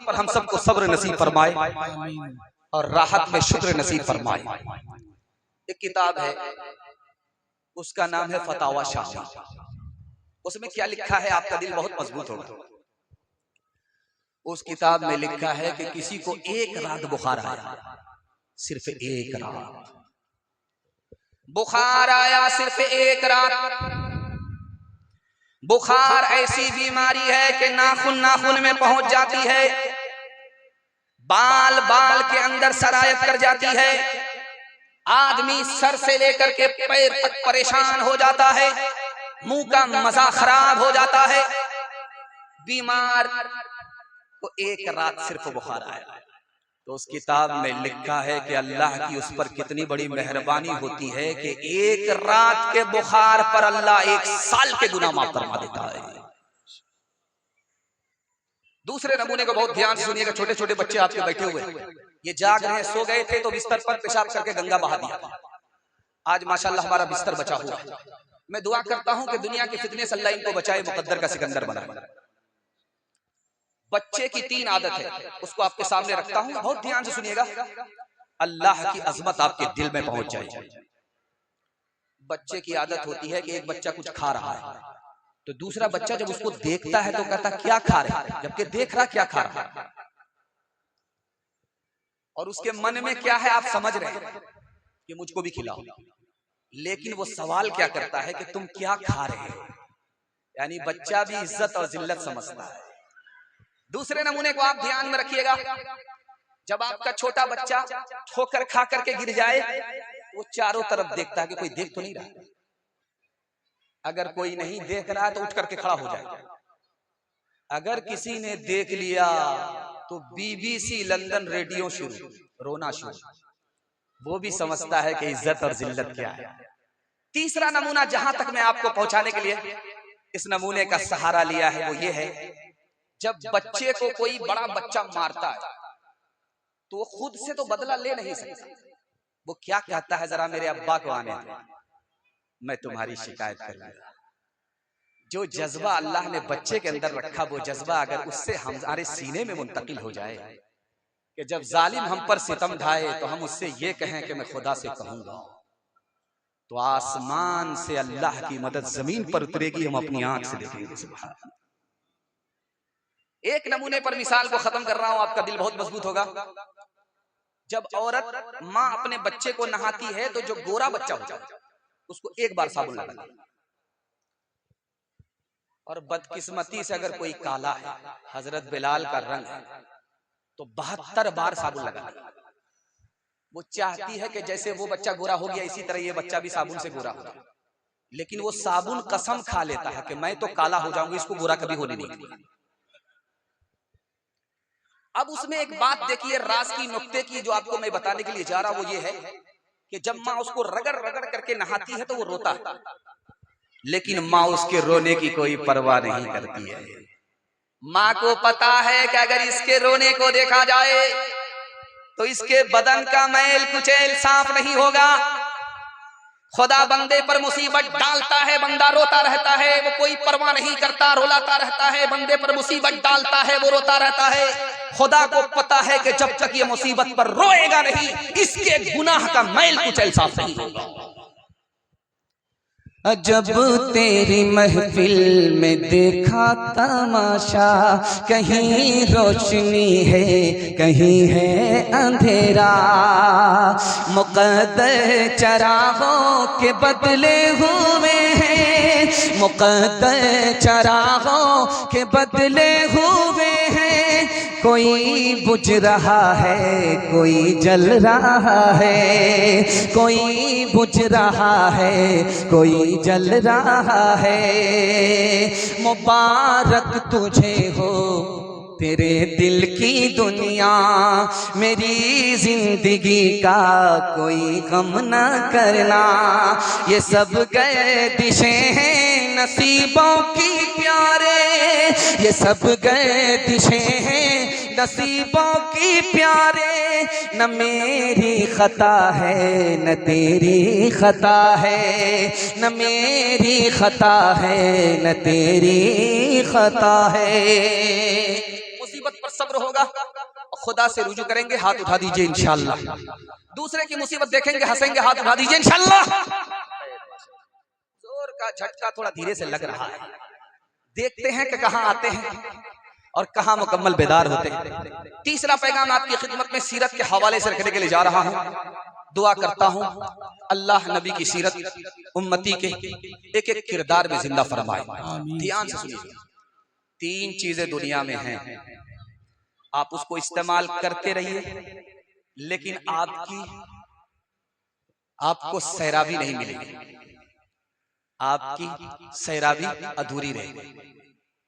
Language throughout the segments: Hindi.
पर हम सबको सब्र नसीब फरमाए और राहत में शुक्र नसीब फरमाए। एक किताब है, उसका नाम है फतावा शामी। उसमें क्या लिखा है, आपका दिल बहुत मजबूत होगा। उस किताब में लिखा है कि किसी को एक रात बुखार आया, सिर्फ एक रात बुखार आया, सिर्फ एक रात। बुखार ऐसी बीमारी है कि नाखून नाखून में पहुंच जाती है, बाल बाल के अंदर सरायत कर जाती है, आदमी सर से लेकर के पैर तक परेशान हो जाता है, मुंह का मजा खराब हो जाता है। बीमार को एक रात सिर्फ बुखार आया, तो उस किताब में लिखा है कि अल्लाह की उस पर कितनी बड़ी मेहरबानी होती है कि एक रात के बुखार पर अल्लाह 1 साल के गुनाह माफ फरमा देता है। दूसरे नमूने को बहुत ध्यान से सुनिएगा। छोटे छोटे बच्चे आपके बैठे हुए, ये जाग रहे हैं, सो गए थे तो बिस्तर पर पेशाब करके गंगा बहा दिया। आज माशाल्लाह हमारा बिस्तर बचा हुआ है। मैं दुआ करता हूं कि दुनिया के फितने से अल्लाह इनको बचाए, मुकद्दर का सिकंदर बनाए। बच्चे की 3 आदत है, उसको आपके सामने रखता हूं, बहुत ध्यान से सुनिएगा, अल्लाह की अजमत आपके दिल में पहुंच जाएगी। बच्चे की आदत होती है कि एक बच्चा कुछ खा रहा है, तो दूसरा बच्चा जब उसको देखता है तो कहता क्या खा रहा है, जबकि देख रहा क्या खा रहा है, और उसके मन में क्या है आप समझ रहे हैं कि मुझको भी खिलाओ, लेकिन वो सवाल क्या करता है कि तुम क्या खा रहे हो। यानी बच्चा भी इज्जत और जिल्लत समझता है। दूसरे नमूने को आप ध्यान में रखिएगा, जब आपका छोटा बच्चा ठोकर खा करके गिर जाए, वो चारों तरफ देखता है कि कोई देख तो नहीं रहा। अगर कोई नहीं देख रहा तो उठ करके खड़ा हो जाए। अगर किसी ने देख लिया तो BBC लंदन रेडियो शुरू, रोना शुरू। वो भी समझता है कि इज्जत और जिल्लत क्या है। तीसरा नमूना जहां तक मैं आपको पहुंचाने के लिए इस नमूने का सहारा लिया है, वो ये है, जब बच्चे को कोई बड़ा बच्चा मारता है तो वो खुद से तो बदला ले नहीं सकता। वो क्या कहता है, जरा मेरे अब्बा को आने दो, मैं तुम्हारी शिकायत करूंगा। जो जज्बा अल्लाह ने बच्चे के अंदर रखा, वो जज्बा अगर उससे हमारे सीने में मुंतकिल हो जाए कि जब जालिम हम पर सितम ढाए तो हम उससे ये कहें कि मैं खुदा से कहूंगा, तो आसमान से अल्लाह की मदद जमीन पर उतरेगी, हम अपनी आंख से देखेंगे। सुभान अल्लाह। एक नमूने पर मिसाल को खत्म कर रहा हूं, आपका दिल बहुत मजबूत होगा। जब औरत माँ अपने बच्चे को नहाती है तो जो गोरा बच्चा होता है उसको एक बार साबुन लगाती है, और बदकिस्मती से अगर कोई काला है, हजरत बिलाल का रंग है, तो 72 बार साबुन लगाती है। वो चाहती है कि जैसे वो बच्चा गोरा हो गया इसी तरह ये बच्चा भी साबुन से गोरा हो जाए, लेकिन वो साबुन कसम खा लेता है कि मैं तो काला हो जाऊंगी, इसको गोरा कभी होने नहीं दूंगा। अब उसमें एक बात देखिए, राज की नुक्ते की, जो आपको मैं बताने के लिए जा रहा हूं, वो ये है कि जब माँ उसको रगड़ रगड़ करके नहाती है तो वो रोता है, लेकिन माँ उसके रोने की कोई परवाह नहीं करती है। माँ को पता है कि अगर इसके रोने को देखा जाए तो इसके बदन का मैल कुचैल साफ नहीं होगा। खुदा बंदे पर मुसीबत डालता है, बंदा रोता रहता है, वो कोई परवाह नहीं करता, रुलाता रहता है। बंदे पर मुसीबत डालता है, वो रोता रहता है। खुदा को पता है कि जब तक ये मुसीबत पर रोएगा नहीं, इसके गुनाह का मैल कुचैल साफ नहीं होगा। जब तेरी महफिल में देखा तमाशा, कहीं रोशनी है कहीं है अंधेरा, मुक़द्दर चरागों के बदले हुए हैं, मुक़द्दर चरागों के बदले हुए हैं। कोई बुझ रहा है कोई जल रहा है, कोई बुझ रहा है कोई जल रहा है। मुबारक तुझे हो तेरे दिल की दुनिया, मेरी जिंदगी का कोई गम न करना। ये सब गर्दिशें हैं नसीबों की प्यारे, ये सब गर्दिशें हैं नसीबों की प्यारे। न मेरी खता है न तेरी खता है, न मेरी खता है न तेरी खता है। मुसीबत पर सब्र होगा, खुदा से रुजू करेंगे, हाथ उठा दीजिए इंशाअल्लाह। दूसरे की मुसीबत देखेंगे, हंसेंगे, हाथ उठा दीजिए इंशाअल्लाह। जोर का झटका थोड़ा धीरे से लग रहा है। देखते हैं कि कहां आते हैं और कहां मुकम्मल बेदार होते हैं। तीसरा पैगाम आपकी खिदमत में सीरत के हवाले से रखने के लिए जा रहा हूं। दुआ करता हूं अल्लाह नबी की सीरत उम्मती के एक एक किरदार में जिंदा फरमाए। ध्यान से सुनिए, 3 चीजें दुनिया में हैं, आप उसको इस्तेमाल करते रहिए, लेकिन आपको सैराबी नहीं मिलेगी, आपकी सैराबी अधूरी रहेगी।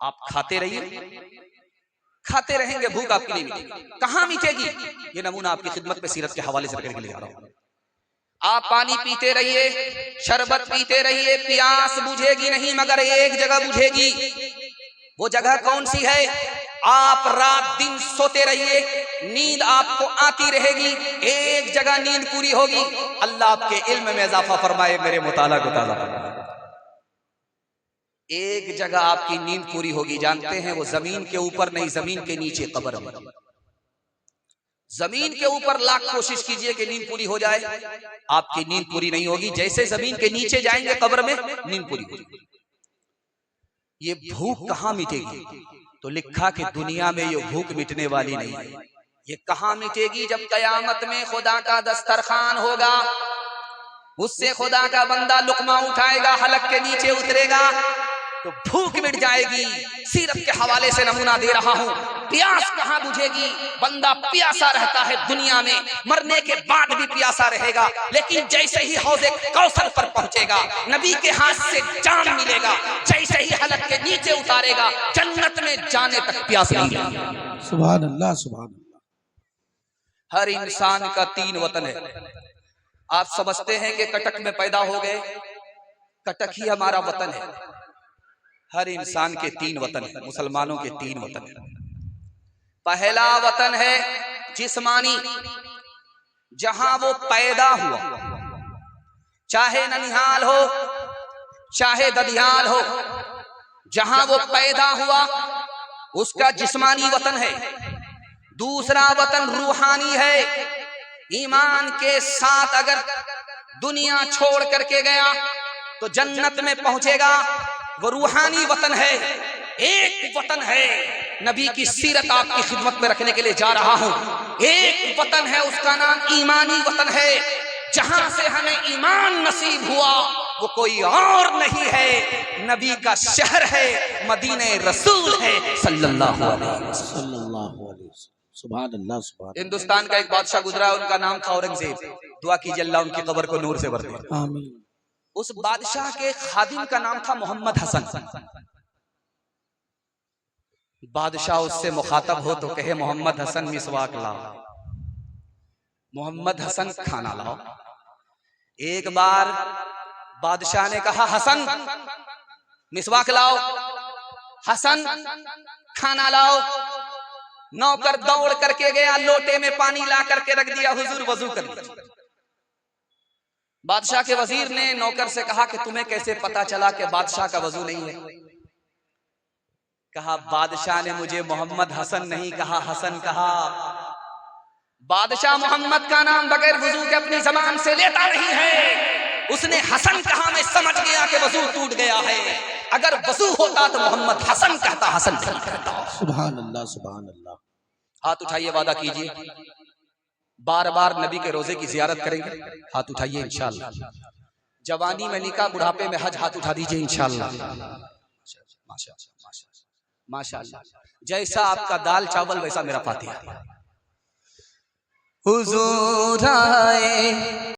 आप खाते रहिए, खाते रहेंगे, भूख आपकी नहीं मिटेगी। कहां मिटेगी? ये नमूना आपकी खिदमत में सीरत के हवाले से रखने के लिए आ रहा हूं। आप पानी पीते रहिए, शरबत पीते रहिए, प्यास बुझेगी नहीं, मगर एक जगह बुझेगी। वो जगह कौन सी है? आप रात दिन सोते रहिए, नींद आपको आती रहेगी, एक जगह नींद पूरी होगी। अल्लाह आपके इल्म में इजाफा फरमाए, मेरे मुताला को ताज़ा फरमाए। एक जगह आपकी नींद पूरी होगी, जानते हैं वो जमीन के ऊपर नहीं, जमीन के नीचे कब्र में। जमीन के ऊपर लाख कोशिश कीजिए कि नींद पूरी हो जाए, आपकी नींद पूरी नहीं होगी। जैसे जमीन के नीचे जाएंगे कब्र में, नींद पूरी होगी। ये भूख कहां मिटेगी? तो लिखा कि दुनिया में ये भूख मिटने वाली नहीं है। ये कहां मिटेगी? जब कयामत में खुदा का दस्तरखान होगा, उससे खुदा का बंदा लुकमा उठाएगा, हलक के नीचे उतरेगा तो भूख मिट जाएगी। सीरत के हवाले से नमूना दे रहा हूं। प्यास कहां बुझेगी? बंदा प्यासा रहता है दुनिया में, मरने के बाद भी प्यासा रहेगा, लेकिन जैसे ही हौज़े कौसर पर पहुंचेगा, नबी के हाथ से जाम मिलेगा, जैसे ही हलक के नीचे उतारेगा, जन्नत में जाने तक प्यास नहीं लगेगी। सुभान अल्लाह, सुभान अल्लाह। हर इंसान का 3 वतन है। आप समझते हैं कि कटक में पैदा हो गए, कटक ही हमारा वतन है। हर इंसान के 3 वतन है, मुसलमानों के 3 वतन है। पहला वतन है जिस्मानी, जहां वो पैदा हुआ, चाहे ननिहाल हो चाहे ददियाल हो, जहां वो पैदा हुआ उसका जिस्मानी वतन है। दूसरा वतन रूहानी है। ईमान के साथ अगर दुनिया छोड़ करके गया तो जन्नत में पहुंचेगा, वो रूहानी वतन है। एक वतन है, नबी की सीरत आपकी खिदमत में रखने के लिए जा रहा हूं। एक वतन है, उसका नाम ईमानी वतन है। जहां से हमें ईमान नसीब हुआ वो कोई और नहीं है, नबी का शहर है, मदीने रसूल है सल्लल्लाहु अलैहि वसल्लम। सुभान अल्लाह, सुभान। हिंदुस्तान का एक बादशाह गुजरा, उनका नाम था औरंगजेब। दुआ कीजिए अल्लाह उनकी कब्र को नूर से भर दे। आमीन। उस बादशाह के खादिम का नाम था मोहम्मद हसन। बादशाह उससे मुखातब हो तो कहे मोहम्मद हसन मिसवाक लाओ, मोहम्मद हसन खाना लाओ। एक बार बादशाह ने कहा हसन मिसवाक लाओ, हसन खाना लाओ। नौकर दौड़ करके गया, लोटे में पानी ला करके रख दिया, हुजूर वजू कर लीजिए। बादशाह के वजीर ने नौकर से कहा कि तुम्हें कैसे पता चला कि बादशाह का वजू नहीं है? कहा बादशाह ने मुझे मोहम्मद हसन नहीं कहा, हसन कहा। बादशाह मोहम्मद का नाम बगैर वजू के अपनी जबान से लेता नहीं है, उसने हसन कहा, मैं समझ गया कि वजू टूट गया है। अगर वजू होता तो मोहम्मद हसन कहता, हसन नहीं कहता। सुभान अल्लाह, सुभान अल्लाह। हाथ उठाइए, वादा कीजिए बार बार नबी के रोजे की जियारत करेंगे। हाथ उठाइए इंशाअल्लाह। जवानी में निकाह, बुढ़ापे में हज, हाथ उठा दीजिए इंशाअल्लाह। माशाअल्लाह, जैसा आपका दाल चावल वैसा मेरा फातिहा। हुजूर आए